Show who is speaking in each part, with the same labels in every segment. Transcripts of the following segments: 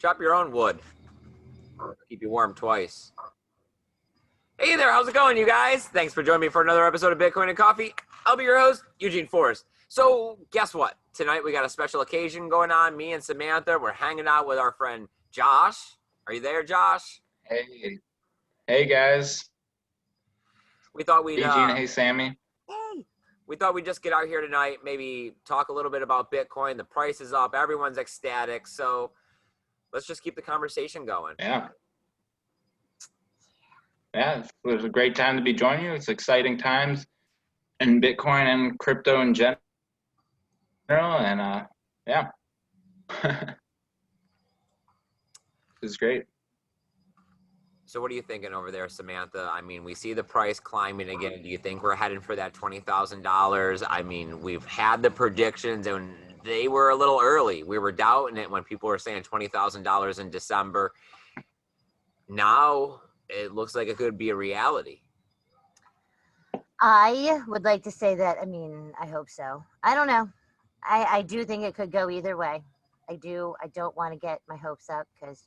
Speaker 1: Chop your own wood. Keep you warm twice. Hey there, how's it going, you guys? Thanks for joining me for another episode of Bitcoin and Coffee. I'll be your host, Eugene Forrest. So, guess what? Tonight we got a special occasion going on. Me and Samantha, we're hanging out with our friend Josh. Are you there, Josh?
Speaker 2: Hey guys.
Speaker 1: We thought we'd
Speaker 2: Eugene, hey Sammy.
Speaker 1: Hey. We thought we'd just get out here tonight, maybe talk a little bit about Bitcoin. The price is up, everyone's ecstatic, so let's just keep the conversation going.
Speaker 2: Yeah, it was a great time to be joining you. It's exciting times in Bitcoin and crypto in general, and yeah, it's great.
Speaker 1: So what are you thinking over there, Samantha? I mean, we see the price climbing again. Do you think we're heading for that $20,000? I mean, we've had the predictions, and they were a little early. We were doubting it when people were saying $20,000 in December. Now it looks like it could be a reality.
Speaker 3: I would like to say that, I hope so. I don't know. I do think it could go either way. I don't want to get my hopes up because,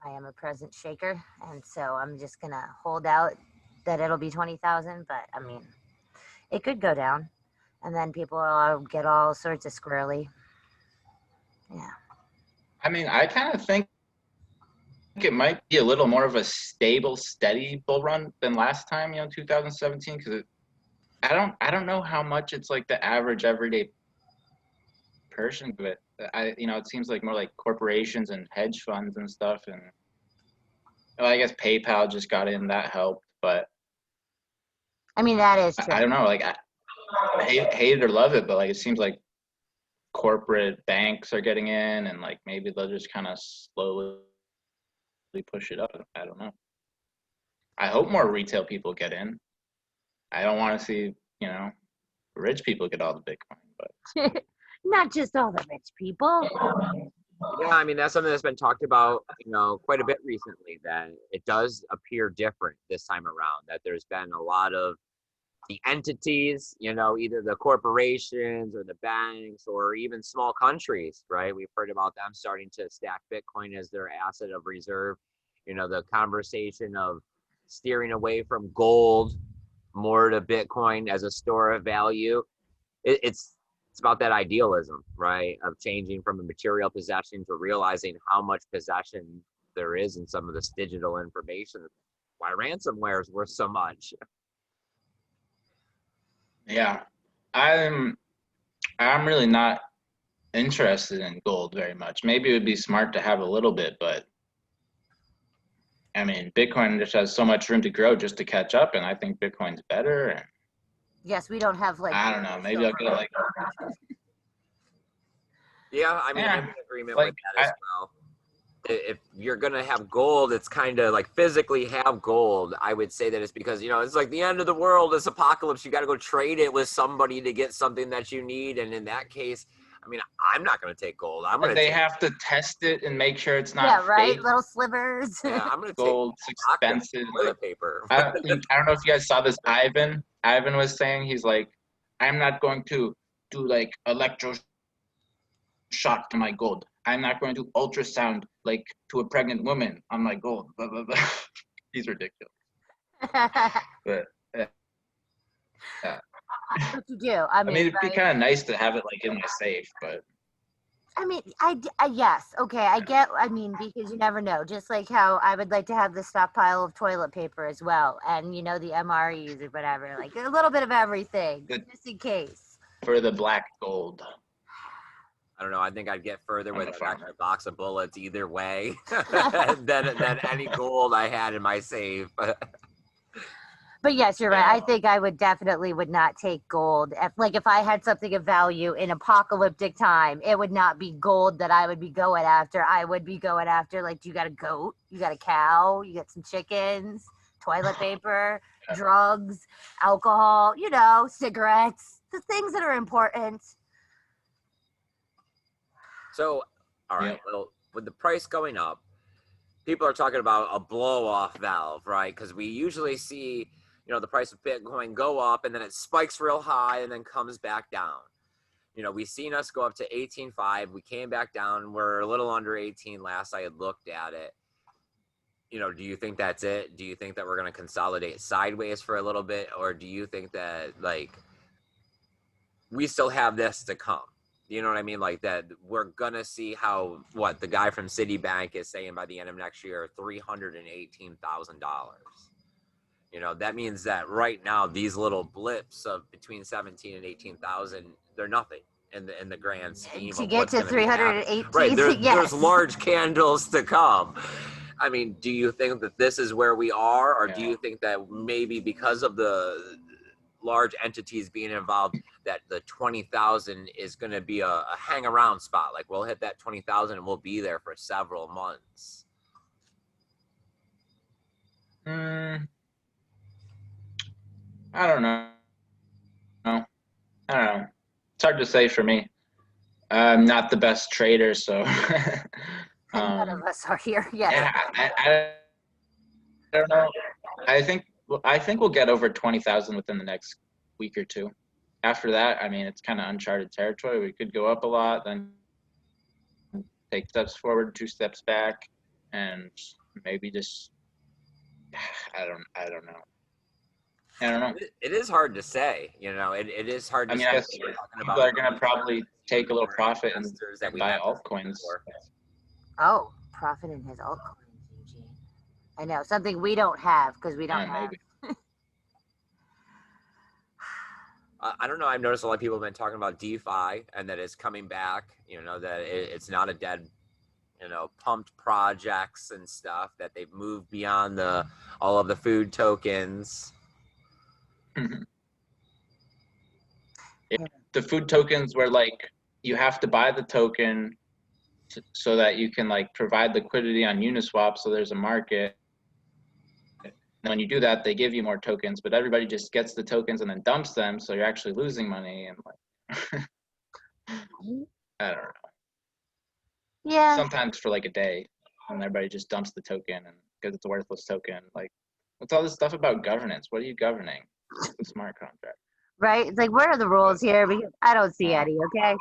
Speaker 3: I am a present shaker. And so I'm just going to hold out that it'll be 20,000. But it could go down. And then people will get all sorts of squirrely. Yeah.
Speaker 2: I kind of think it might be a little more of a stable, steady bull run than last time, 2017, because I don't know how much it's like the average everyday person, but it seems like more like corporations and hedge funds and stuff, and I guess PayPal just got in, that helped, but
Speaker 3: that is true.
Speaker 2: I don't know, like I hate it or love it, but like it seems like corporate banks are getting in, and like maybe they'll just kind of slowly push it up. I don't know. I hope more retail people get in. I don't want to see, rich people get all the Bitcoin, but
Speaker 3: not just all the rich people.
Speaker 1: Yeah, that's something that's been talked about, quite a bit recently, that it does appear different this time around, that there's been a lot of the entities, either the corporations or the banks or even small countries, right? We've heard about them starting to stack Bitcoin as their asset of reserve. The conversation of steering away from gold more to Bitcoin as a store of value. It's about that idealism, right? Of changing from a material possession to realizing how much possession there is in some of this digital information. Why ransomware is worth so much.
Speaker 2: Yeah, I'm really not interested in gold very much. Maybe it would be smart to have a little bit, but Bitcoin just has so much room to grow just to catch up, and I think Bitcoin's better. And
Speaker 3: yes, we don't have
Speaker 2: I don't know. Maybe I'll get like.
Speaker 1: Yeah, I'm in agreement with that as well. If you're gonna have gold, it's kind of like physically have gold. I would say that it's because it's like the end of the world, this apocalypse. You got to go trade it with somebody to get something that you need, and in that case, I'm not gonna take gold.
Speaker 2: They have to test it and make sure it's not.
Speaker 3: Yeah, right.
Speaker 2: Fake.
Speaker 3: Little slivers.
Speaker 1: Yeah, I'm gonna
Speaker 2: gold. It's expensive.
Speaker 1: Toilet paper.
Speaker 2: I don't know if you guys saw this. Ivan was saying, he's like, I'm not going to do like electroshock to my gold. I'm not going to ultrasound like to a pregnant woman on my gold. Blah, blah, blah. He's ridiculous. But yeah.
Speaker 3: What you do?
Speaker 2: It'd be kind of nice to have it like in my safe, but.
Speaker 3: I yes, okay, I get. Because you never know. Just like how I would like to have the stockpile of toilet paper as well, and the MREs or whatever, like a little bit of everything, just in case.
Speaker 2: For the black gold.
Speaker 1: I don't know. I think I'd get further with a box of bullets either way than any gold I had in my safe.
Speaker 3: But yes, you're right. I think I would not take gold. If I had something of value in apocalyptic time, it would not be gold that I would be going after. I would be going after, like, you got a goat, you got a cow, you got some chickens, toilet paper, drugs, alcohol, cigarettes, the things that are important.
Speaker 1: So, all right, well, with the price going up, people are talking about a blow-off valve, right? Because we usually see, the price of Bitcoin go up and then it spikes real high and then comes back down. we've seen us go up to 18.5. We came back down. We're a little under 18 last I had looked at it. Do you think that's it? Do you think that we're going to consolidate sideways for a little bit? Or do you think that, like, we still have this to come? You know what I mean? Like, that we're going to see how, what the guy from Citibank is saying by the end of next year, $318,000. That means that right now, these little blips of between 17 and 18,000, they're nothing in the grand scheme
Speaker 3: To
Speaker 1: of
Speaker 3: get
Speaker 1: what's
Speaker 3: to
Speaker 1: going to be happening.
Speaker 3: 318,
Speaker 1: Right,
Speaker 3: yes.
Speaker 1: there's large candles to come. I mean, do you think that this is where we are, or do you think that maybe because of the large entities being involved, that the 20,000 is going to be a hang around spot? Like, we'll hit that 20,000 and we'll be there for several months.
Speaker 2: I don't know. I don't know. It's hard to say for me. I'm not the best trader, so.
Speaker 3: None of us are here. Yes.
Speaker 2: Yeah, I don't know. I think we'll get over 20,000 within the next week or two. After that, I mean, it's kind of uncharted territory. We could go up a lot, then take steps forward, 2 steps back, and maybe just I don't know.
Speaker 1: It is hard to say, it is hard to
Speaker 2: I mean,
Speaker 1: say.
Speaker 2: I guess people are going to probably take a little profit and buy altcoins.
Speaker 3: Oh, profit in his altcoins, Eugene. I know, something we don't have because we don't have.
Speaker 2: Maybe.
Speaker 1: I don't know. I've noticed a lot of people have been talking about DeFi and that it's coming back, that it's not a dead, pumped projects and stuff, that they've moved beyond all of the food tokens.
Speaker 2: Yeah, the food tokens were like, you have to buy the token so that you can like provide liquidity on Uniswap, so there's a market. And when you do that, they give you more tokens, but everybody just gets the tokens and then dumps them, so you're actually losing money. And like, I don't know.
Speaker 3: Yeah.
Speaker 2: Sometimes for like a day, and everybody just dumps the token and because it's a worthless token. Like, what's all this stuff about governance? What are you governing? It's a smart contract.
Speaker 3: Right? It's like, where are the rules here? Because I don't see any, okay?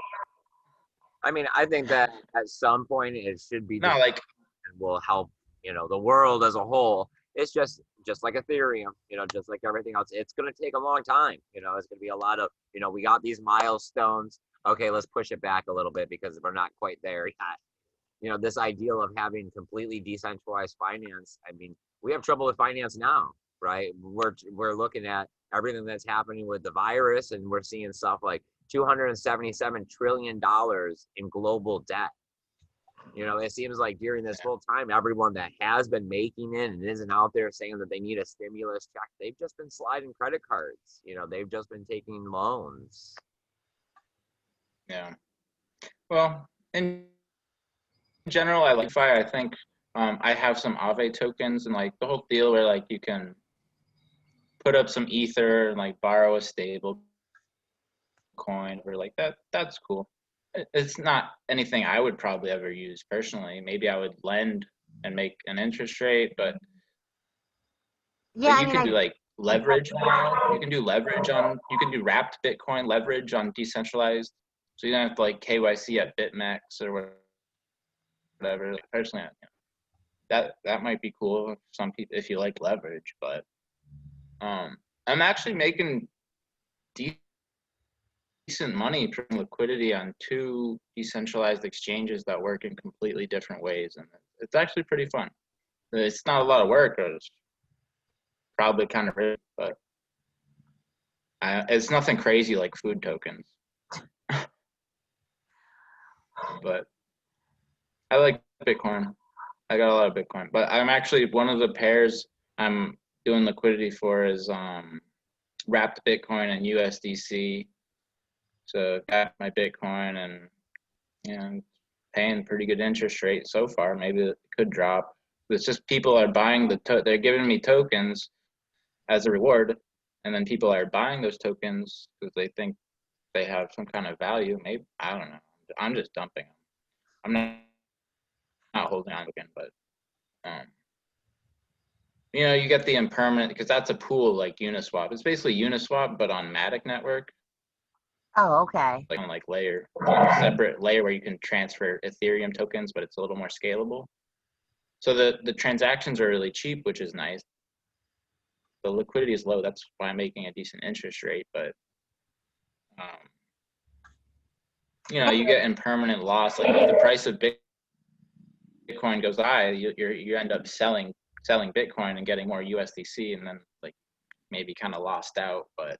Speaker 1: I mean, I think that at some point it should be
Speaker 2: No, like,
Speaker 1: and will help, the world as a whole. It's just like Ethereum, just like everything else. It's going to take a long time. It's going to be a lot of, we got these milestones. Okay, let's push it back a little bit because we're not quite there yet. This ideal of having completely decentralized finance. I mean, we have trouble with finance now, right? We're looking at everything that's happening with the virus, and we're seeing stuff like $277 trillion in global debt. It seems like during this whole time, everyone that has been making it and isn't out there saying that they need a stimulus check, they've just been sliding credit cards. They've just been taking loans.
Speaker 2: Yeah. Well, in general, I like DeFi. I think I have some Aave tokens, and like the whole deal where like you can put up some Ether and like borrow a stable coin or like that's cool. It's not anything I would probably ever use personally. Maybe I would lend and make an interest rate, but
Speaker 3: yeah,
Speaker 2: you can do like leverage now. You can do leverage on, you can do wrapped Bitcoin leverage on decentralized. So you don't have to like KYC at BitMEX or whatever. Like, personally, that might be cool for some people if you like leverage, but I'm actually making decent money from liquidity on 2 decentralized exchanges that work in completely different ways, and it's actually pretty fun. It's not a lot of work, or it's probably kind of rich, but it's nothing crazy like food tokens. But I like Bitcoin. I got a lot of Bitcoin, but I'm actually, one of the pairs I'm doing liquidity for is wrapped Bitcoin and USDC. So got my Bitcoin and paying pretty good interest rate so far. Maybe it could drop. It's just people are buying they're giving me tokens as a reward, and then people are buying those tokens because they think they have some kind of value. Maybe, I don't know. I'm just dumping them. I'm not holding on again, but you get the impermanent, because that's a pool like Uniswap. It's basically Uniswap but on Matic network.
Speaker 3: Oh, okay.
Speaker 2: Like on like layer, separate layer where you can transfer Ethereum tokens, but it's a little more scalable. So the transactions are really cheap, which is nice. The liquidity is low. That's why I'm making a decent interest rate. But you know, you get impermanent loss. Like if the price of Bitcoin goes high, you end up selling Bitcoin and getting more USDC, and then like maybe kind of lost out. But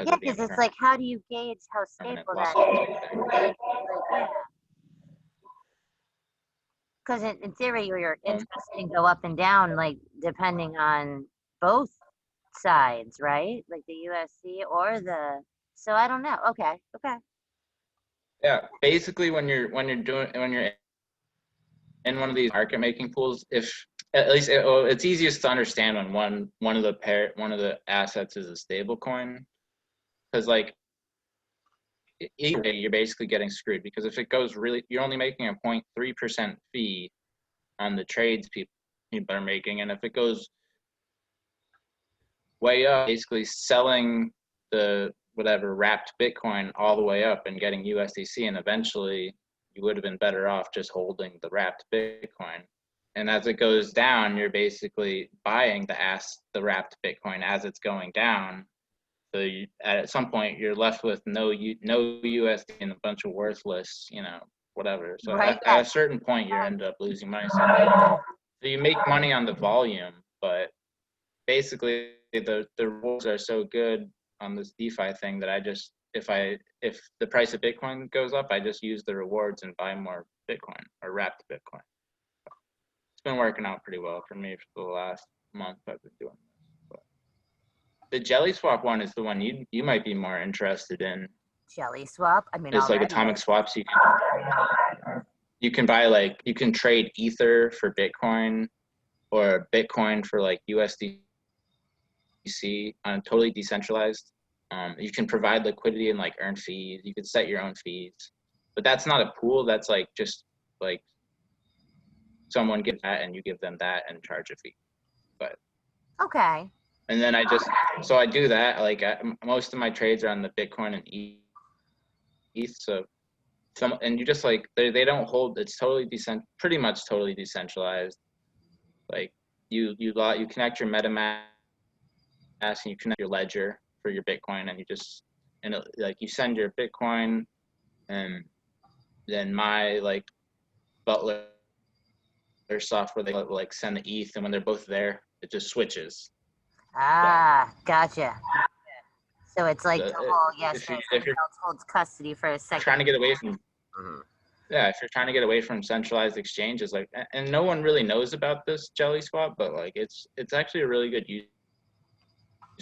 Speaker 3: Yeah, because it's like, how do you gauge how stable that is? Like, yeah. Because in theory, your interest can go up and down, like depending on both sides, right? Like the USC or the. So I don't know. Okay.
Speaker 2: Yeah, basically when you're in one of these market making pools, if at least it's easiest to understand when one of the assets is a stable coin, because like either way, you're basically getting screwed, because if it goes really, you're only making a 0.3% fee on the trades people are making, and if it goes way up, basically selling the whatever wrapped Bitcoin all the way up and getting USDC, and eventually you would have been better off just holding the wrapped Bitcoin. And as it goes down, you're basically buying the wrapped Bitcoin as it's going down. So at some point, you're left with no USD and a bunch of worthless, whatever. So
Speaker 3: Right.
Speaker 2: at a certain point, you end up losing money. So you make money on the volume, but basically the rewards are so good on this DeFi thing that I just, if the price of Bitcoin goes up, I just use the rewards and buy more Bitcoin or wrapped Bitcoin. It's been working out pretty well for me for the last month I've been doing this. But the Jelly Swap one is the one you might be more interested in.
Speaker 3: Jelly Swap. I mean,
Speaker 2: it's like atomic swaps. You can buy, like, you can trade Ether for Bitcoin or Bitcoin for like USDC on totally decentralized. You can provide liquidity and like earn fees. You can set your own fees, but that's not a pool. That's like just like someone gives that and you give them that and charge a fee. But
Speaker 3: okay.
Speaker 2: And then I do that. Like most of my trades are on the Bitcoin and ETH. So and you just like they don't hold. It's pretty much totally decentralized. Like you connect your MetaMask and you connect your ledger for your Bitcoin, and like you send your Bitcoin, and then my like Butler software, they like send the ETH, and when they're both there, it just switches.
Speaker 3: Gotcha. So it's like the whole, yes,
Speaker 2: if you're
Speaker 3: else holds custody for a second.
Speaker 2: Trying to get away from, if you're trying to get away from centralized exchanges, like, and no one really knows about this Jelly Swap, but like it's actually a really good user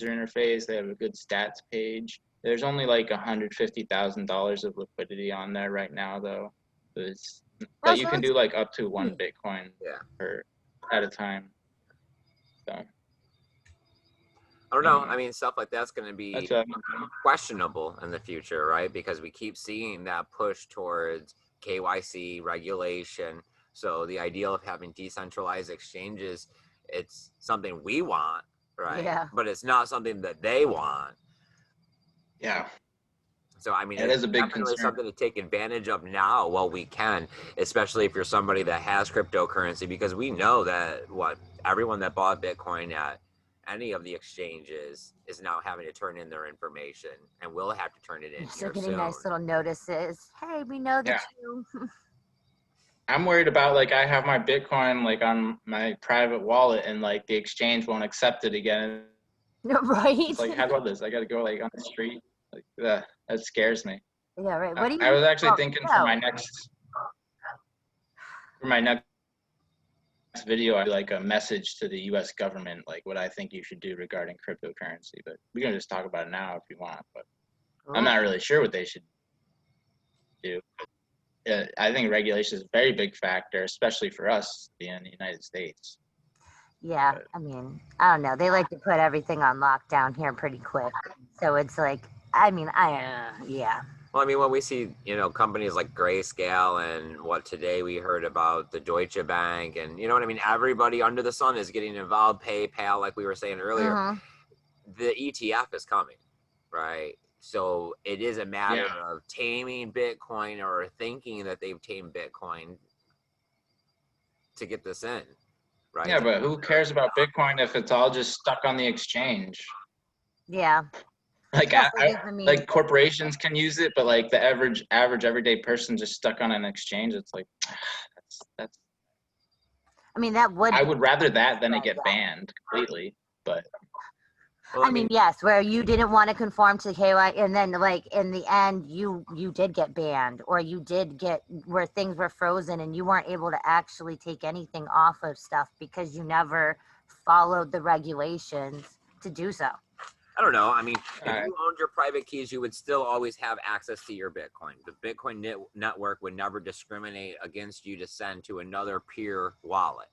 Speaker 2: interface. They have a good stats page. There's only like $150,000 of liquidity on there right now, though. But you can do like up to 1 Bitcoin at a time. So
Speaker 1: I don't know. I mean, stuff like that's going to be questionable in the future, right? Because we keep seeing that push towards KYC regulation. So the ideal of having decentralized exchanges, it's something we want, right?
Speaker 3: Yeah.
Speaker 1: But it's not something that they want.
Speaker 2: Yeah.
Speaker 1: So I mean,
Speaker 2: it is a big concern.
Speaker 1: Something to take advantage of now while we can, especially if you're somebody that has cryptocurrency, because we know that everyone that bought Bitcoin at any of the exchanges is now having to turn in their information, and will have to turn it in.
Speaker 3: So getting nice little notices. Hey, we know that you.
Speaker 2: I'm worried about, like, I have my Bitcoin like on my private wallet, and like the exchange won't accept it again.
Speaker 3: Right.
Speaker 2: It's like, how about this? I got to go like on the street. Like that scares me.
Speaker 3: Yeah, right. What do you?
Speaker 2: I was actually thinking for my next video, I'd like a message to the U.S. government, like what I think you should do regarding cryptocurrency. But we can just talk about it now if you want. But I'm not really sure what they should do. I think regulation is a very big factor, especially for us being in the United States.
Speaker 3: Yeah, but, I mean, I don't know. They like to put everything on lockdown here pretty quick. So it's like, I mean, yeah.
Speaker 1: Well, I mean, when we see, companies like Grayscale and what today we heard about the Deutsche Bank, and you know what I mean, everybody under the sun is getting involved, PayPal, like we were saying earlier, the ETF is coming, right? So it is a matter of taming Bitcoin or thinking that they've tamed Bitcoin to get this in, right?
Speaker 2: Yeah, but who cares about Bitcoin if it's all just stuck on the exchange?
Speaker 3: Yeah.
Speaker 2: Like
Speaker 3: Yes, I mean,
Speaker 2: like corporations can use it, but like the average everyday person just stuck on an exchange, it's like that's.
Speaker 3: I mean, that would.
Speaker 2: I would rather that than it get banned completely, but.
Speaker 1: Well,
Speaker 3: I mean, yes, where you didn't want to conform to KY, and then like in the end, you did get banned, or you did get where things were frozen, and you weren't able to actually take anything off of stuff because you never followed the regulations to do so.
Speaker 1: I don't know. I mean, if
Speaker 2: Alright.
Speaker 1: you owned your private keys, you would still always have access to your Bitcoin. The Bitcoin network would never discriminate against you to send to another peer wallet,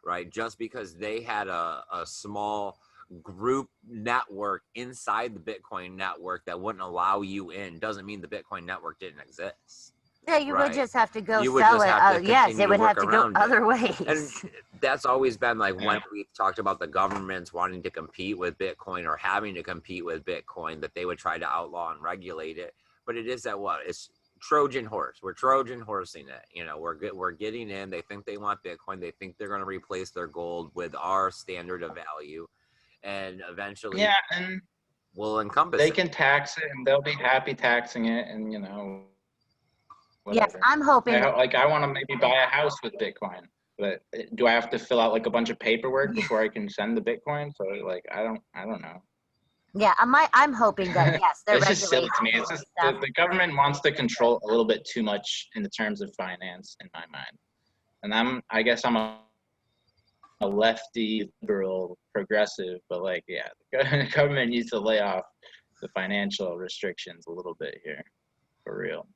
Speaker 1: right? Just because they had a small group network inside the Bitcoin network that wouldn't allow you in doesn't mean the Bitcoin network didn't exist.
Speaker 3: Yeah, you would just have to go
Speaker 1: You would
Speaker 3: sell
Speaker 1: just
Speaker 3: it.
Speaker 1: have to
Speaker 3: Yes,
Speaker 1: continue
Speaker 3: it would
Speaker 1: to
Speaker 3: have
Speaker 1: work
Speaker 3: to go
Speaker 1: around it.
Speaker 3: other ways.
Speaker 1: And that's always been like when we talked about the governments wanting to compete with Bitcoin or having to compete with Bitcoin, that they would try to outlaw and regulate it. But it is that what? It's Trojan horse. We're Trojan horsing it. You know, we're getting in. They think they want Bitcoin. They think they're going to replace their gold with our standard of value. And eventually
Speaker 2: and
Speaker 1: we'll encompass
Speaker 2: they
Speaker 1: it.
Speaker 2: can tax it and they'll be happy taxing it, and
Speaker 3: Yes,
Speaker 2: whatever.
Speaker 3: I'm hoping.
Speaker 2: I want to maybe buy a house with Bitcoin, but do I have to fill out like a bunch of paperwork before I can send the Bitcoin? So like I don't know.
Speaker 3: Yeah, I'm hoping that yes, they're
Speaker 2: It's just silly to me.
Speaker 3: regulating
Speaker 2: It's just
Speaker 3: stuff.
Speaker 2: the government wants to control a little bit too much in the terms of finance in my mind, and I guess I'm a lefty liberal progressive, but like the government needs to lay off the financial restrictions a little bit here, for real.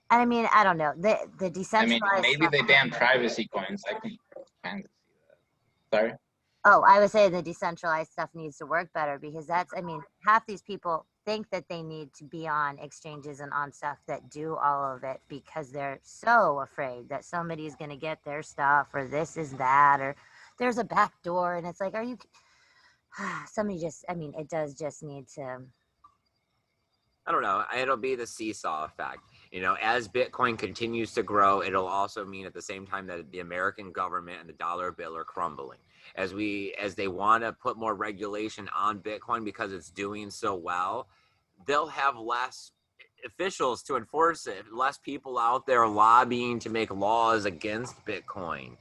Speaker 3: I mean, I don't know. The
Speaker 2: I
Speaker 3: decentralized.
Speaker 2: mean, maybe
Speaker 3: stuff-
Speaker 2: they ban privacy coins. I can kind of see that. Sorry.
Speaker 3: Oh, I would say the decentralized stuff needs to work better because that's. I mean, half these people think that they need to be on exchanges and on stuff that do all of it because they're so afraid that somebody's going to get their stuff or this is that or there's a back door and it's like, are you? Somebody just. I mean, it does just need to.
Speaker 1: I don't know. It'll be the seesaw effect. You know, as Bitcoin continues to grow, it'll also mean at the same time that the American government and the dollar bill are crumbling. As they want to put more regulation on Bitcoin because it's doing so well, they'll have less officials to enforce it, less people out there lobbying to make laws against Bitcoin.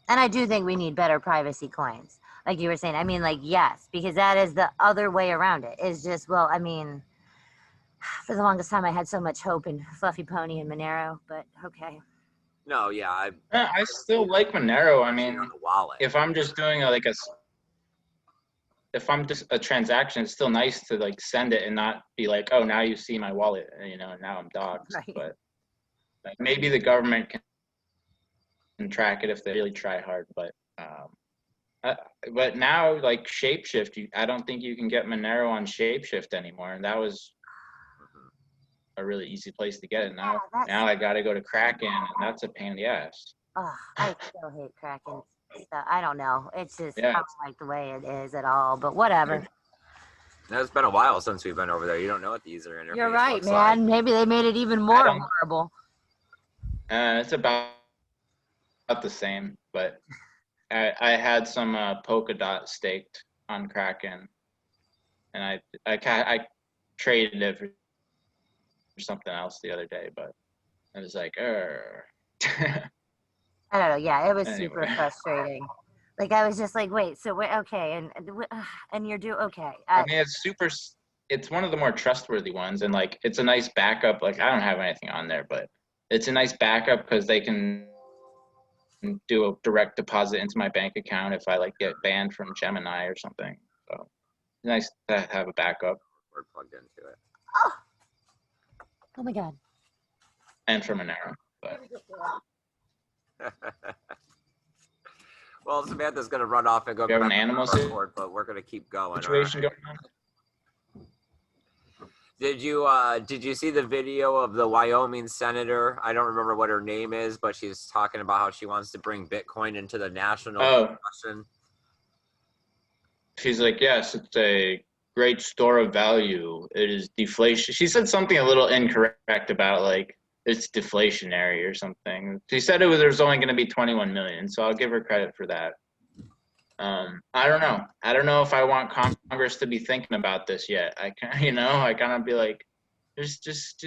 Speaker 3: And I do think we need better privacy coins. Like you were saying, I mean, like, yes, because that is the other way around it. Is just, well, I mean, for the longest time, I had so much hope in Fluffy Pony and Monero, but okay.
Speaker 1: No, yeah,
Speaker 2: I still like Monero. I mean,
Speaker 1: on the wallet.
Speaker 2: if I'm just doing if I'm just a transaction, it's still nice to like send it and not be like, oh, now you see my wallet, and now I'm doxxed.
Speaker 3: Right.
Speaker 2: But like, maybe the government can track it if they really try hard. But now like Shapeshift, I don't think you can get Monero on Shapeshift anymore, and that was a really easy place to get it. Now I got to go to Kraken, and that's a pain in the ass.
Speaker 3: Oh, I still hate Kraken stuff. I don't know. It's just I
Speaker 2: Yeah.
Speaker 3: don't like the way it is at all. But whatever.
Speaker 1: Now, it's been a while since we've been over there. You don't know what the user interface
Speaker 3: You're right,
Speaker 1: looks
Speaker 3: man.
Speaker 1: like.
Speaker 3: Maybe they made it even more horrible.
Speaker 2: It's about the same, but I had some polka dot staked on Kraken, and I traded it for something else the other day, but I was like,
Speaker 3: I don't know. Yeah, it was
Speaker 2: Anyway.
Speaker 3: super frustrating. Like I was just like, wait, so wait, okay, and you're okay.
Speaker 2: I mean, it's one of the more trustworthy ones, and like it's a nice backup. Like I don't have anything on there, but it's a nice backup because they can do a direct deposit into my bank account if I like get banned from Gemini or something. So it's nice to have a backup.
Speaker 1: We're plugged into it.
Speaker 3: Oh my god.
Speaker 2: And from Monero, but
Speaker 1: Well, Samantha's gonna run off and go
Speaker 2: you have an
Speaker 1: grab
Speaker 2: animal
Speaker 1: the record, but we're gonna keep going.
Speaker 2: situation going on.
Speaker 1: Did you see the video of the Wyoming senator? I don't remember what her name is, but she's talking about how she wants to bring Bitcoin into the national discussion.
Speaker 2: she's like, yes, it's a great store of value. It is deflation. She said something a little incorrect about like it's deflationary or something. She said there's only going to be 21 million, so I'll give her credit for that. I don't know. I don't know if I want Congress to be thinking about this yet. I kind of be like, just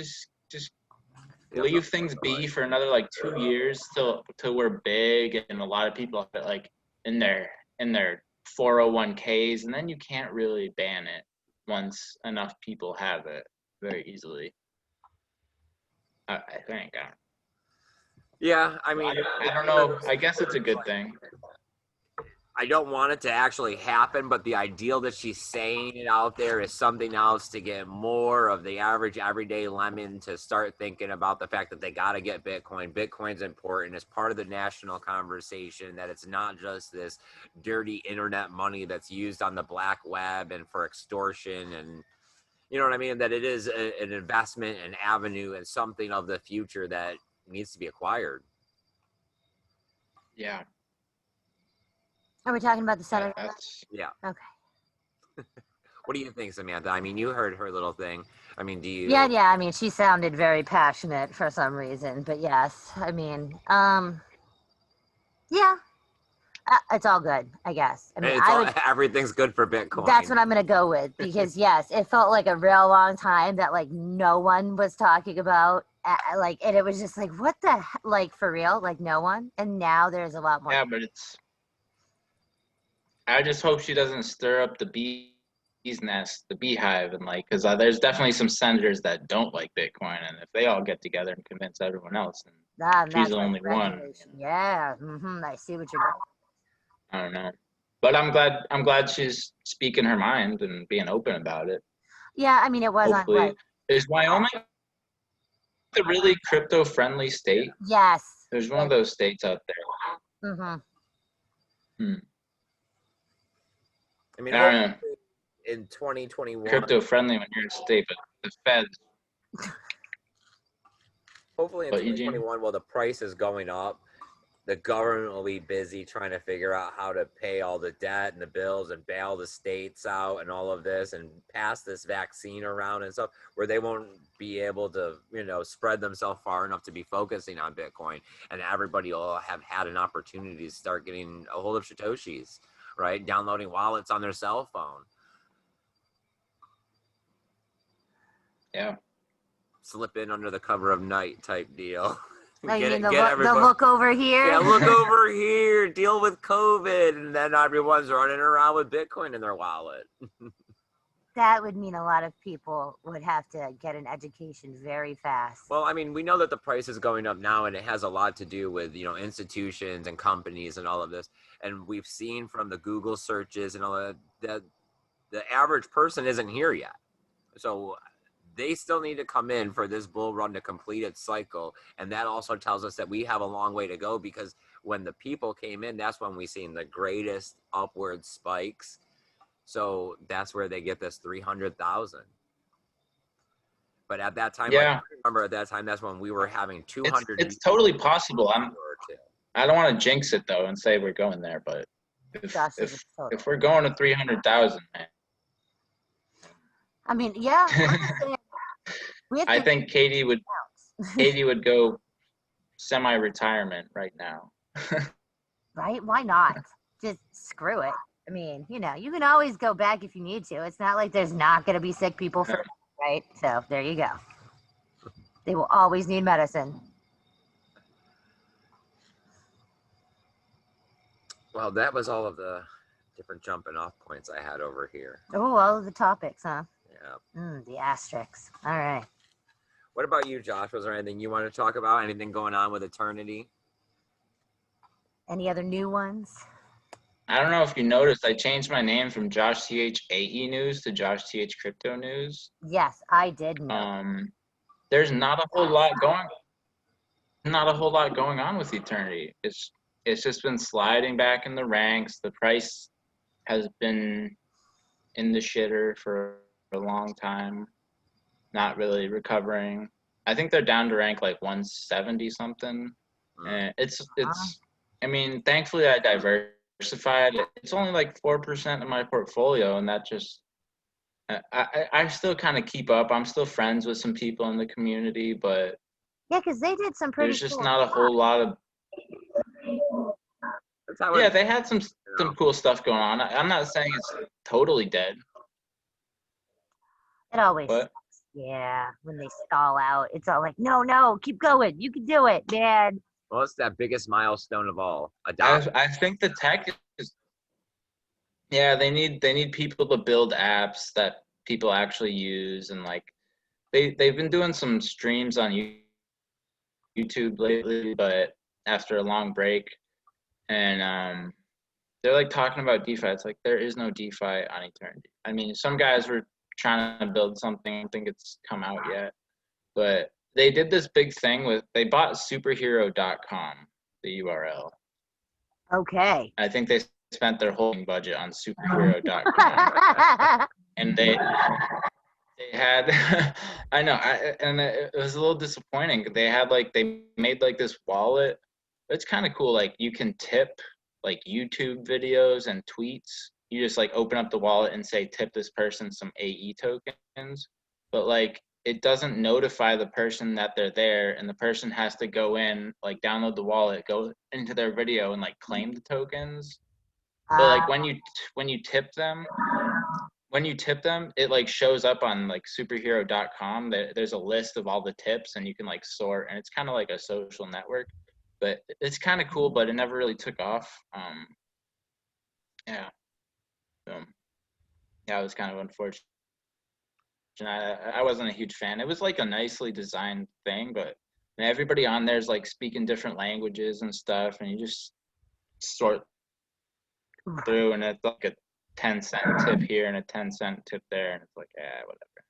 Speaker 2: leave things be for another like 2 years till we're big and a lot of people have it like in their 401ks, and then you can't really ban it once enough people have it very easily. I think.
Speaker 1: Yeah, I mean,
Speaker 2: I don't know. I guess it's a good thing.
Speaker 1: I don't want it to actually happen, but the ideal that she's saying it out there is something else to get more of the average everyday lemon to start thinking about the fact that they got to get Bitcoin. Bitcoin's important as part of the national conversation, that it's not just this dirty internet money that's used on the black web and for extortion, and you know what I mean, that it is an investment, an avenue, and something of the future that needs to be acquired.
Speaker 2: Yeah.
Speaker 3: Are we talking about the senator?
Speaker 1: Yeah.
Speaker 3: Okay.
Speaker 1: What do you think, Samantha? I mean, you heard her little thing. I mean, do you?
Speaker 3: Yeah. I mean, she sounded very passionate for some reason, but yes, I mean, yeah, it's all good, I guess. I mean,
Speaker 1: everything's good for Bitcoin.
Speaker 3: That's what I'm gonna go with, because yes, it felt like a real long time that like no one was talking about, like, and it was just like, what the like, for real, like no one, and now there's a lot more.
Speaker 2: Yeah, but I just hope she doesn't stir up the bee's nest, the beehive, and like, because there's definitely some senators that don't like Bitcoin, and if they all get together and convince everyone else, and she's the only one.
Speaker 3: Yeah, I see what you're doing.
Speaker 2: I don't know, but I'm glad she's speaking her mind and being open about it.
Speaker 3: Yeah, I mean, it was
Speaker 2: hopefully.
Speaker 3: on.
Speaker 2: Is Wyoming a really crypto-friendly state?
Speaker 3: Yes.
Speaker 2: There's one of those states out there.
Speaker 1: I mean, in 2021,
Speaker 2: crypto-friendly when you're in a state, but the Feds.
Speaker 1: Hopefully in 2021, while the price is going up, the government will be busy trying to figure out how to pay all the debt and the bills and bail the states out and all of this and pass this vaccine around and stuff, where they won't be able to, spread themselves far enough to be focusing on Bitcoin, and everybody will have had an opportunity to start getting a hold of Satoshis, right? Downloading wallets on their cell phone.
Speaker 2: Yeah.
Speaker 1: Slip in under the cover of night type deal.
Speaker 3: The look over here.
Speaker 1: Yeah, look over here. Deal with COVID, and then everyone's running around with Bitcoin in their wallet.
Speaker 3: That would mean a lot of people would have to get an education very fast.
Speaker 1: Well, I mean, we know that the price is going up now, and it has a lot to do with, institutions and companies and all of this. And we've seen from the Google searches and all that the average person isn't here yet. So they still need to come in for this bull run to complete its cycle. And that also tells us that we have a long way to go, because when the people came in, that's when we seen the greatest upward spikes. So that's where they get this 300,000. But at that time, I remember at that time, that's when we were having 200.
Speaker 2: It's totally possible. I don't want to jinx it though and say we're going there, but if we're going to 300,000, man.
Speaker 3: I mean, yeah.
Speaker 2: I think Katie would go semi-retirement right now.
Speaker 3: Right? Why not? Just screw it. I mean, you can always go back if you need to. It's not like there's not going to be sick people for, right? So there you go. They will always need medicine.
Speaker 1: Well, that was all of the different jumping off points I had over here.
Speaker 3: Oh, all of the topics, huh?
Speaker 1: Yeah.
Speaker 3: The asterisks. All right.
Speaker 1: What about you, Josh? Was there anything you want to talk about? Anything going on with Eternity?
Speaker 3: Any other new ones?
Speaker 2: I don't know if you noticed, I changed my name from Josh TH AE News to Josh TH Crypto News.
Speaker 3: Yes, I did know.
Speaker 2: There's not a whole lot going on with Eternity. It's just been sliding back in the ranks. The price has been in the shitter for a long time, not really recovering. I think they're down to rank like 170 something. And it's I mean, thankfully I diversified diversified. It's only like 4% of my portfolio, and that just I still kind of keep up. I'm still friends with some people in the community, but
Speaker 3: Yeah, because they did some pretty
Speaker 2: there's just
Speaker 3: cool
Speaker 2: not a
Speaker 3: stuff.
Speaker 2: whole lot of.
Speaker 1: That's how
Speaker 2: Yeah,
Speaker 1: it,
Speaker 2: they had some cool stuff going on. I'm not saying it's totally dead,
Speaker 3: It always
Speaker 2: but
Speaker 3: sucks. Yeah, when they stall out, it's all like, no, keep going. You can do it, man.
Speaker 1: well, it's that biggest milestone of all.
Speaker 2: I think the tech is. Yeah, they need people to build apps that people actually use, and like they've been doing some streams on YouTube lately, but after a long break, and they're like talking about DeFi. It's like there is no DeFi on Eternity. I mean, some guys were trying to build something. I don't think it's come out yet, but they did this big thing with they bought superhero.com, the URL.
Speaker 3: Okay.
Speaker 2: I think they spent their whole budget on superhero.com, and they had I know and it was a little disappointing. They had like they made like this wallet. It's kind of cool. Like you can tip like YouTube videos and tweets. You just like open up the wallet and say tip this person some AE tokens, but like it doesn't notify the person that they're there, and the person has to go in, like download the wallet, go into their video and like claim the tokens. But like when you tip them, it like shows up on like superhero.com. There's a list of all the tips, and you can like sort, and it's kind of like a social network. But it's kind of cool, but it never really took off. Yeah. Yeah, it was kind of unfortunate. I wasn't a huge fan. It was like a nicely designed thing, but everybody on there is like speaking different languages and stuff, and you just sort through, and it's like a 10-cent tip here and a 10-cent tip there, and it's like, whatever.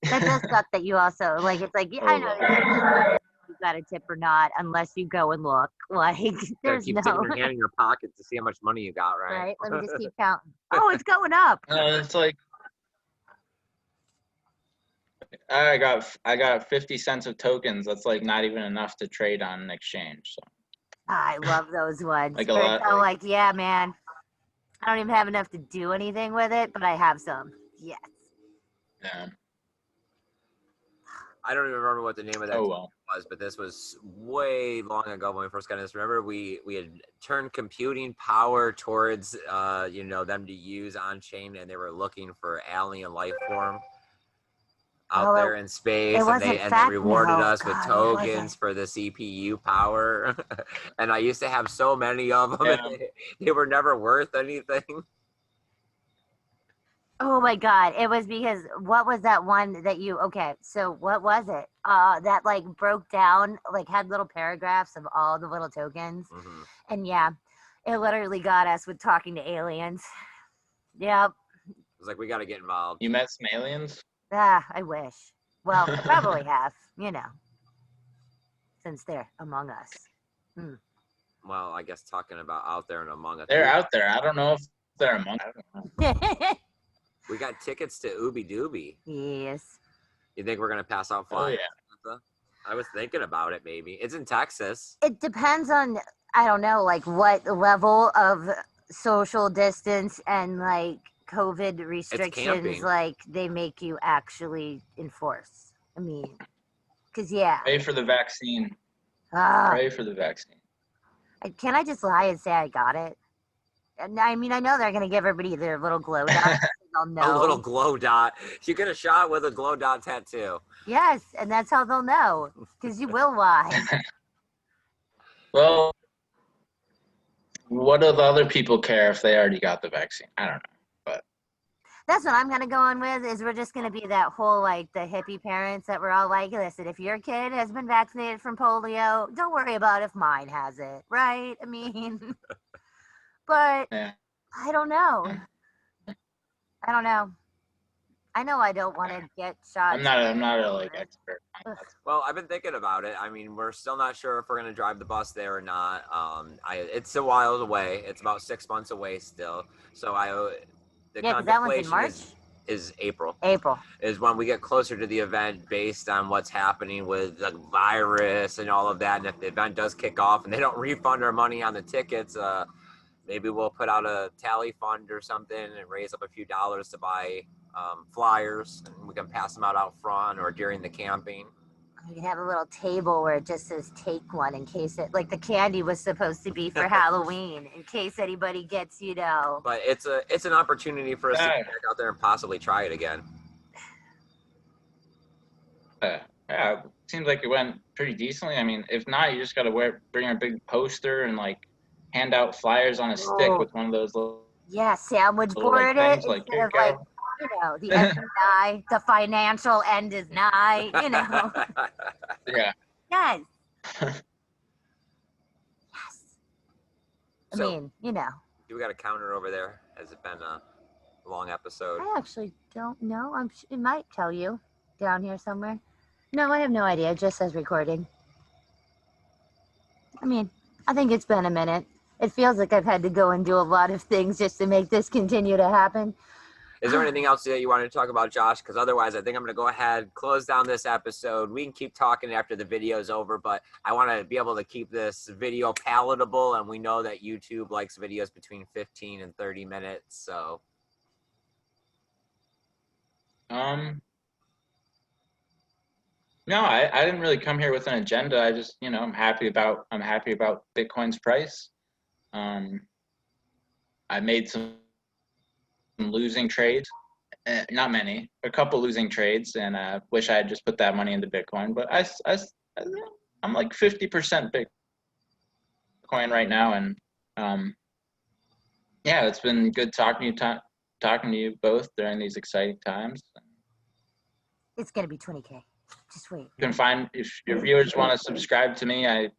Speaker 3: That does suck that you also like. It's like, yeah, I know you got a tip or not, unless you go and look. Like, there's
Speaker 1: keep
Speaker 3: no.
Speaker 1: sticking your hand in your pocket to see how much money you got, right?
Speaker 3: Right. Let me just keep counting. Oh, it's going up.
Speaker 2: It's like I got 50 cents of tokens. That's like not even enough to trade on an exchange. So
Speaker 3: I love those ones.
Speaker 2: like a
Speaker 3: Where
Speaker 2: lot.
Speaker 3: it's all like, yeah, man, I don't even have enough to do anything with it, but I have some. Yes.
Speaker 2: Yeah.
Speaker 1: I don't even remember what the name of that
Speaker 2: well.
Speaker 1: was, but this was way long ago when we first got this. Remember, we had turned computing power towards them to use on chain, and they were looking for alien life form out there in space, and they rewarded us with tokens for the CPU power. And I used to have so many of them,
Speaker 2: Yeah.
Speaker 1: and they were never worth anything.
Speaker 3: Oh my God. It was because what was that one that so what was it? That like broke down, like had little paragraphs of all the little tokens.
Speaker 1: Mm-hmm.
Speaker 3: And yeah, it literally got us with talking to aliens. Yep.
Speaker 1: It was like, we got to get involved.
Speaker 2: You met some aliens?
Speaker 3: I wish. Well, I probably have, since they're among us.
Speaker 1: Well, I guess talking about out there and among us.
Speaker 2: They're out there. I don't know if they're among us. I don't know.
Speaker 1: We got tickets to Ooby Dooby.
Speaker 3: Yes.
Speaker 1: You think we're going to pass out flying?
Speaker 2: Oh, yeah.
Speaker 1: I was thinking about it, maybe. It's in Texas.
Speaker 3: It depends on, I don't know, like what level of social distance and like COVID restrictions like they make you actually enforce. I mean, because
Speaker 2: Pray for the vaccine. Pray for the vaccine.
Speaker 3: Can I just lie and say I got it? And I mean, I know they're gonna give everybody their little glow dot. They'll know.
Speaker 1: A little glow dot. You get a shot with a glow dot tattoo.
Speaker 3: Yes, and that's how they'll know, because you will lie.
Speaker 2: Well, what do the other people care if they already got the vaccine? I don't know, but
Speaker 3: that's what I'm gonna go on with. Is we're just gonna be that whole like the hippie parents that we're all like, listen, if your kid has been vaccinated from polio, don't worry about if mine has it, right? I mean, but
Speaker 2: yeah.
Speaker 3: I don't know. I know I don't want to get shots.
Speaker 2: I'm not a like expert.
Speaker 1: Well, I've been thinking about it. I mean, we're still not sure if we're going to drive the bus there or not. It's a while away. It's about 6 months away still. So
Speaker 3: because that one's in March.
Speaker 1: Is April.
Speaker 3: April
Speaker 1: is when we get closer to the event, based on what's happening with the virus and all of that. And if the event does kick off and they don't refund our money on the tickets, maybe we'll put out a tally fund or something and raise up a few dollars to buy flyers, and we can pass them out front or during the camping.
Speaker 3: You can have a little table where it just says "take one" in case it, like the candy was supposed to be for Halloween, in case anybody gets, you know.
Speaker 1: But it's an opportunity for us to get back out there and possibly try it again.
Speaker 2: Yeah, it seems like it went pretty decently. I mean, if not, you just got to bring a big poster and like hand out flyers on a stick with one of those little,
Speaker 3: sandwich board
Speaker 2: things,
Speaker 3: it
Speaker 2: like,
Speaker 3: instead of like, you know, the end is nigh, the financial end is nigh, you know.
Speaker 2: Yeah.
Speaker 3: Yes. Yes. I
Speaker 1: So,
Speaker 3: mean, you know.
Speaker 1: we got a counter over there. Has it been a long episode?
Speaker 3: I actually don't know. It might tell you down here somewhere. No, I have no idea. It just says recording. I mean, I think it's been a minute. It feels like I've had to go and do a lot of things just to make this continue to happen.
Speaker 1: Is there anything else that you wanted to talk about, Josh? Because otherwise, I think I'm going to go ahead, close down this episode. We can keep talking after the video's over, but I want to be able to keep this video palatable, and we know that YouTube likes videos between 15 and 30 minutes, so.
Speaker 2: No, I didn't really come here with an agenda. I just, you know, I'm happy about Bitcoin's price. I made some losing trades, not many, a couple losing trades, and I wish I had just put that money into Bitcoin. But I'm like 50% Bitcoin right now, and yeah, it's been good talking to you both during these exciting times.
Speaker 3: It's gonna be 20K. Just wait.
Speaker 2: You can find, if your viewers want to subscribe to me, I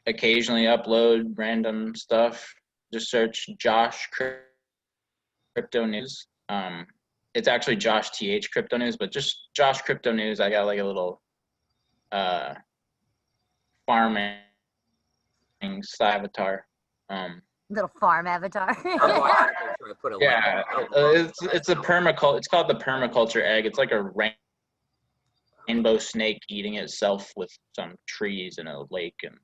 Speaker 2: occasionally upload random stuff. Just search Josh Crypto News. It's actually Josh TH Crypto News, but just Josh Crypto News. I got like a little farming avatar.
Speaker 3: Little farm avatar.
Speaker 2: Yeah, it's a permaculture. It's called the permaculture egg. It's like a rainbow snake eating itself with some trees in a lake, and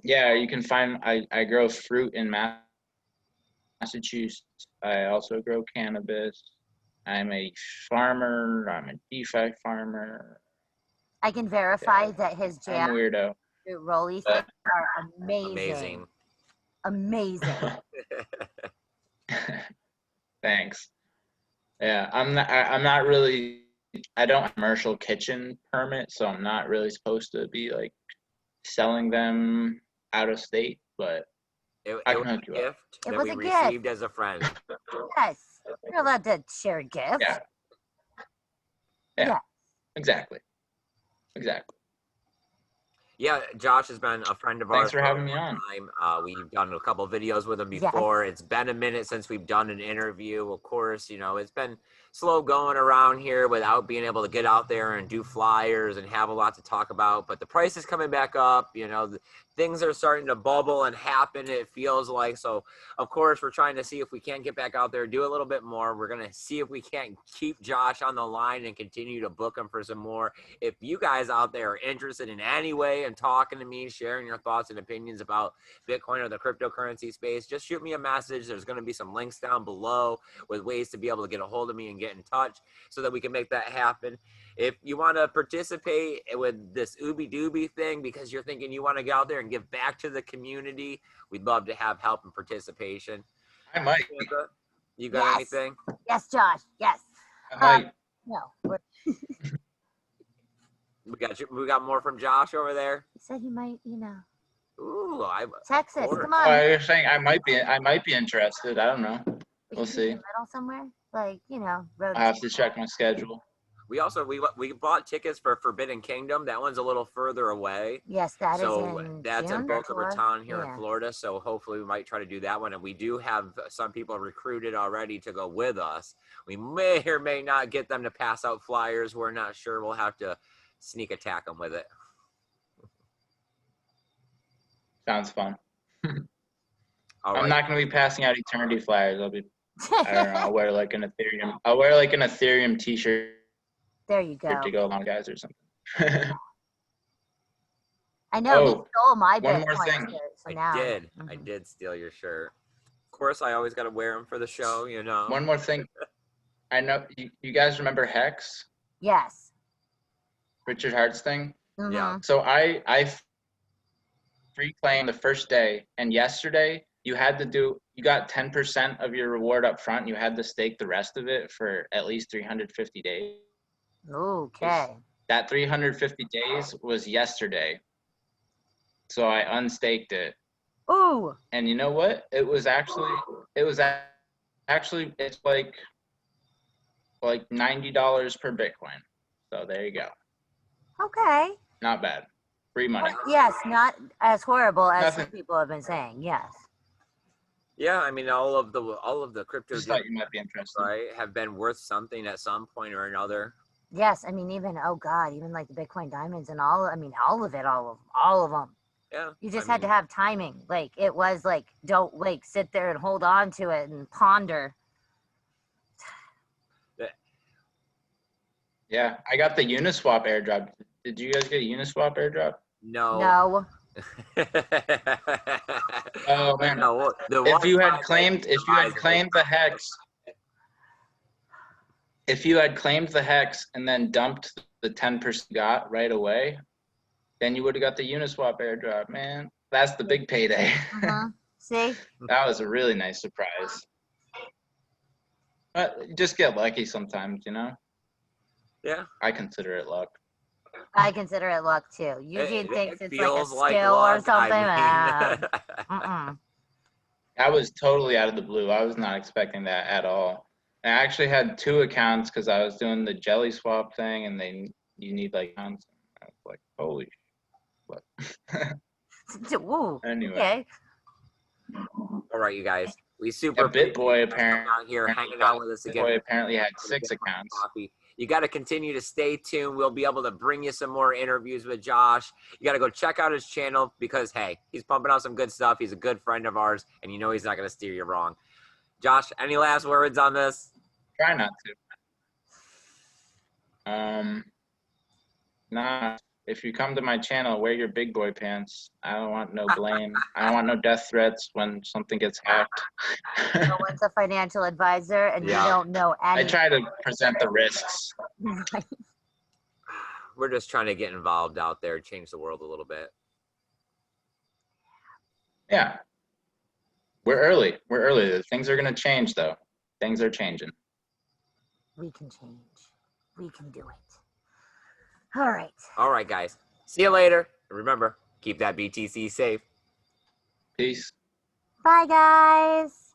Speaker 2: yeah, you can find. I grow fruit in Massachusetts. I also grow cannabis. I'm a farmer. I'm a DeFi farmer.
Speaker 3: I can verify that his jam
Speaker 2: weirdo.
Speaker 3: rolly things are amazing. Amazing.
Speaker 2: Thanks. Yeah, I'm not really. I don't have a commercial kitchen permit, so I'm not really supposed to be like selling them out of state. But I can hook you up.
Speaker 3: It was a gift
Speaker 1: received as a friend.
Speaker 3: Yes, you're allowed to share gifts.
Speaker 2: Yeah. Exactly.
Speaker 1: Yeah, Josh has been a friend of ours.
Speaker 2: Thanks for having me on.
Speaker 1: We've done a couple of videos with him before. Yes. It's been a minute since we've done an interview. Of course, you know, it's been slow going around here without being able to get out there and do flyers and have a lot to talk about. But the price is coming back up. You know, things are starting to bubble and happen, it feels like. So, of course, we're trying to see if we can't get back out there, do a little bit more. We're going to see if we can't keep Josh on the line and continue to book him for some more. If you guys out there are interested in any way and talking to me, sharing your thoughts and opinions about Bitcoin or the cryptocurrency space, just shoot me a message. There's going to be some links down below with ways to be able to get a hold of me and get in touch so that we can make that happen. If you want to participate with this Ooby Dooby thing because you're thinking you want to get out there and give back to the community, we'd love to have help and participation.
Speaker 2: I might.
Speaker 1: You got anything?
Speaker 3: Yes, Josh. Yes.
Speaker 2: I might.
Speaker 3: No.
Speaker 1: We got more from Josh over there.
Speaker 3: He said he might, you know.
Speaker 1: Ooh,
Speaker 3: Texas, come on.
Speaker 2: Oh, you're saying I might be interested. I don't know. We'll see.
Speaker 3: Middle somewhere, like, you know.
Speaker 2: I have to check my schedule.
Speaker 1: We also we bought tickets for Forbidden Kingdom. That one's a little further away.
Speaker 3: Yes, that's in
Speaker 1: Boca Raton here in Florida. So hopefully we might try to do that one. And we do have some people recruited already to go with us. We may or may not get them to pass out flyers. We're not sure. We'll have to sneak attack them with it.
Speaker 2: Sounds fun.
Speaker 1: All
Speaker 2: I'm not going to be passing out eternity flyers. I don't know. I'll wear like an Ethereum t-shirt.
Speaker 3: There you go.
Speaker 2: To go along, guys, or something.
Speaker 3: I know he
Speaker 2: Oh,
Speaker 3: stole my
Speaker 2: one more
Speaker 3: Bitcoin
Speaker 2: thing.
Speaker 3: shirt, so
Speaker 1: I
Speaker 3: now
Speaker 1: did. I did steal your shirt. Of course, I always got to wear them for the show, you know.
Speaker 2: One more thing. I know you guys remember Hex,
Speaker 3: Yes.
Speaker 2: Richard Hart's thing.
Speaker 1: Yeah.
Speaker 2: So I free claim the first day, and yesterday you got 10% of your reward up front. You had to stake the rest of it for at least 350 days.
Speaker 3: Okay.
Speaker 2: That 350 days was yesterday. So I unstaked it.
Speaker 3: Ooh.
Speaker 2: And you know what? It's like $90 per Bitcoin. So there you go.
Speaker 3: Okay.
Speaker 2: Not bad. Free money.
Speaker 3: Yes, not as horrible as
Speaker 2: Nothing.
Speaker 3: some people have been saying. Yes.
Speaker 1: Yeah, I mean, all of the crypto
Speaker 2: Just
Speaker 1: deals,
Speaker 2: thought you might be interested.
Speaker 1: right, have been worth something at some point or another.
Speaker 3: Yes, I mean even even like the Bitcoin diamonds and all. I mean all of them.
Speaker 1: Yeah.
Speaker 3: You just had to have timing. Like it was like don't like sit there and hold on to it and ponder.
Speaker 2: Yeah, I got the Uniswap airdrop. Did you guys get a Uniswap airdrop?
Speaker 1: No.
Speaker 3: No.
Speaker 2: Oh man!
Speaker 1: No,
Speaker 2: If you had claimed the hex, and then dumped the 10% got right away, then you would have got the Uniswap airdrop, man. That's the big payday.
Speaker 3: See?
Speaker 2: That was a really nice surprise. But you just get lucky sometimes, you know?
Speaker 1: Yeah.
Speaker 2: I consider it luck.
Speaker 3: I consider it luck too. Eugene thinks it's like a
Speaker 1: feels like
Speaker 3: skill
Speaker 1: luck,
Speaker 3: or something.
Speaker 1: I mean.
Speaker 2: That was totally out of the blue. I was not expecting that at all. I actually had 2 accounts because I was doing the jelly swap thing, and you need like accounts. I was like, holy shit.
Speaker 3: Woo.
Speaker 2: Anyway.
Speaker 3: Okay.
Speaker 1: All right, you guys. We super
Speaker 2: BitBoy
Speaker 1: appreciate out here hanging out with us again.
Speaker 2: BitBoy apparently had 6 accounts.
Speaker 1: Coffee. You got to continue to stay tuned. We'll be able to bring you some more interviews with Josh. You got to go check out his channel because, hey, he's pumping out some good stuff. He's a good friend of ours, and you know he's not going to steer you wrong. Josh, any last words on this?
Speaker 2: Try not to. Nah. If you come to my channel, wear your big boy pants. I don't want no blame. I don't want no death threats when something gets hacked.
Speaker 3: No one's a financial advisor, and you don't know
Speaker 2: I
Speaker 3: anything.
Speaker 2: try to present the risks.
Speaker 1: We're just trying to get involved out there, change the world a little bit.
Speaker 2: Yeah. We're early. Things are going to change, though. Things are changing.
Speaker 3: We can change. We can do it. All right.
Speaker 1: All right, guys. See you later. And remember, keep that BTC safe.
Speaker 2: Peace.
Speaker 3: Bye, guys.